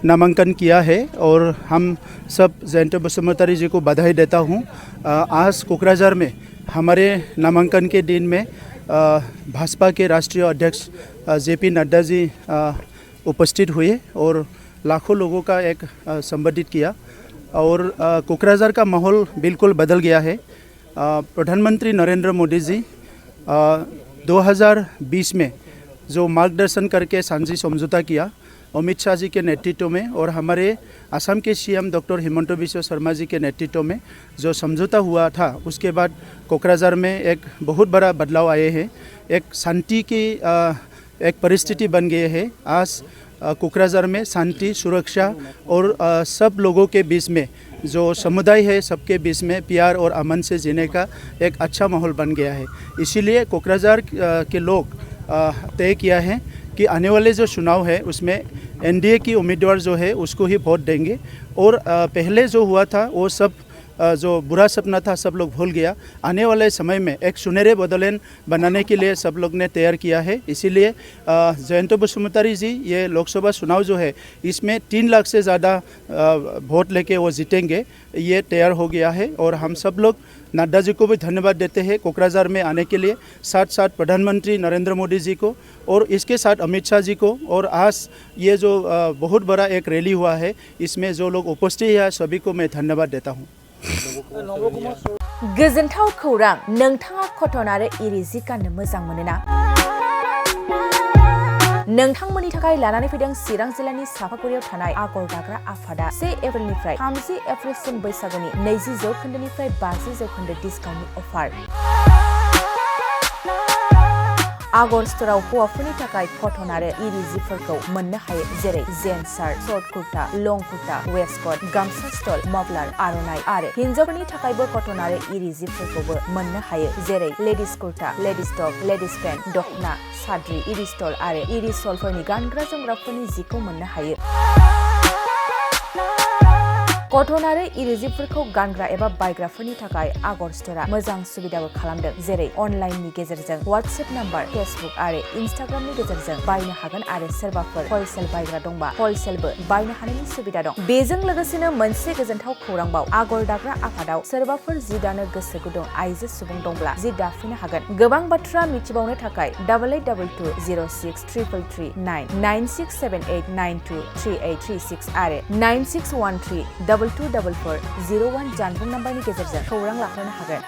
नामांकन किया है और हम सब जयंत बसुमतारी जी को बधाई देता हूँ। आज कोकराझार में हमारे नामांकन के दिन में भाजपा के राष्ट्रीय अध्यक्ष JP नड्डा जी उपस्थित हुए और लाखों लोगों का एक संबोधित किया और कोकराझार का माहौल बिल्कुल बदल गया है। प्रधानमंत्री नरेंद्र मोदी जी 2020 में जो मार्गदर्शन करके शांति समझौता किया अमित शाह जी के नेतृत्व में और हमारे असम के CM डॉक्टर हिमंत बिश्व शर्मा जी के नेतृत्व में जो समझौता हुआ था, उसके बाद कोकराझार में एक बहुत बड़ा बदलाव आए हैं। एक शांति की एक परिस्थिति बन गई है। आज कोकराझार में शांति, सुरक्षा और सब लोगों के बीच में जो समुदाय है, सबके बीच में प्यार और अमन से जीने का एक अच्छा माहौल बन गया है। इसीलिए कोकराझार के लोग तय किया है कि आने वाले जो चुनाव है उसमें NDA की उम्मीदवार जो है उसको ही वोट देंगे और पहले जो हुआ था वो सब जो बुरा सपना था सब लोग भूल गया। आने वाले समय में एक सुनहरे बदलाव बनाने के लिए सब लोग ने तैयार किया है। इसीलिए जयंत बसुमतारी जी ये लोकसभा चुनाव जो है इसमें 3 लाख से ज़्यादा वोट लेके वो जीतेंगे, ये तैयार हो गया है। और हम सब लोग नड्डा जी को भी धन्यवाद देते हैं कोकराझार में आने के लिए, साथ साथ प्रधानमंत्री नरेंद्र मोदी जी को और इसके साथ अमित शाह जी को। और आज ये जो बहुत बड़ा एक रैली हुआ है इसमें जो लोग उपस्थित हैं सभी को मैं धन्यवाद देता हूँ। गोजोनथाव खौरां, नोंथाङा कटन आरो इरि जि गाननो मोजां मोनोना? नोंथांमोननि थाखाय लानानै फैदों चिरां जिल्लानि सापागुरियाव थानाय आगर दाग्रा आफादा 1 एप्रिलनिफ्राय 30 एप्रिलसिम बैसागुनि 20% 50% डिसकाउन्टनि अफार। आगर स्टोराव हौवाफोरनि थाखाय कटन आरो इरि जिफोरखौ मोननो हायो, जेरै जेन्स शार्ट, शर्ट कुर्ता, लं कुर्ता, वेस्टकट, गामसा स्टल, मफलार, आर'नाइ आरो हिन्जावफोरनि थाखायबो कटन आरो इरि जिफोरखौबो मोननो हायो, जेरै लेडिस कुर्ता, लेडिस टप, लेडिस पेन्ट, दखना, साद्रि, इरि स्टल आरो इरि सलफोरनि गानग्रा जोमग्राफोरनि जिखौ मोननो हायो। कटन आरो इरि जिफोरखौ गानग्रा एबा बायग्राफोरनि थाखाय आगर स्टोरआ मोजां सुबिदाबो खालामदों, जेरै अनलाइननि गेजेरजों WhatsApp नाम्बार, फेसबुक आरो इन्स्टाग्रामनि गेजेरजों बायनो हागोन आरो सोरबाफोर हलसेल बायग्रा दंबा हलसेलबो बायनो हानायनि सुबिदा दं। बेजों लोगोसेनो मोनसे गोजोनथाव खौरांबाव, आगर दाग्रा आफादाव सोरबाफोर जि दानो गोसो गुदुं आइजो सुबुं दंब्ला जि दाफिननो हागोन। गोबां बाथ्रा मिथिबावनो थाखाय 8822063339 9678923836 आरो 9613 224401 जानबुं नाम्बारनि गेजेरजों खौरां लाहरनो हागोन।